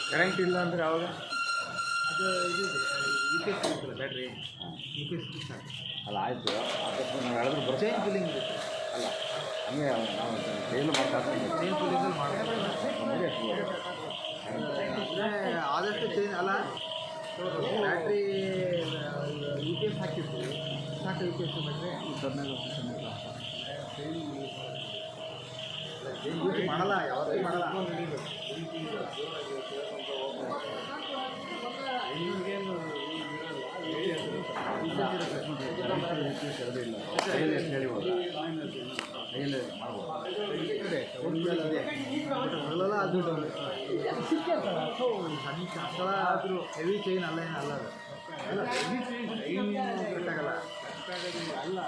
current ಇಲ್ಲ ಅಂದರೆ ಆವಾಗ ಅದು ಇದು ಇರ್ತಲ್ಲ ಬ್ಯಾಟ್ರಿ ಅಲ್ಲ ಆಯಿತು ಅಕಸ್ಮಾತ್ ನಾವು ಹೇಳಿದ್ರು ಚೈನ್ ಫಿಲ್ಲಿಂಗ್ ಇರುತ್ತೆ ಅಲ್ಲ ಹಂಗೆ ನಾವು ಕೈಯಲ್ಲಿ ಮಾಡ್ತಾರೆ ಚೈನ್ ಫಿಲ್ಲಿಂಗಲ್ಲಿ ಮಾಡ್ಬೋದು ಆದಷ್ಟು ಚೈನ್ ಅಲ್ಲ ಬ್ಯಾಟ್ರಿ ಯು ಪಿ ಎಸ್ ಹಾಕಿರ್ತೀವಿ ಸಾಕು ಯು ಪಿ ಎಸ್ ಬಿಟ್ಟರೆ 15 ಚೈನ್ ಯೂಸ್ ಮಾಡಲ್ಲ ಯಾವತ್ತೂ ಮಾಡಲ್ಲ ಅದು ಹೆವಿ ಚೈನ್ ಅಲ್ಲ ಏನಲ್ಲ ಅದು ಹೆವಿ ಚೈನ್ ಕಟ್ಟಾಗಲ್ಲ ಅಲ್ಲ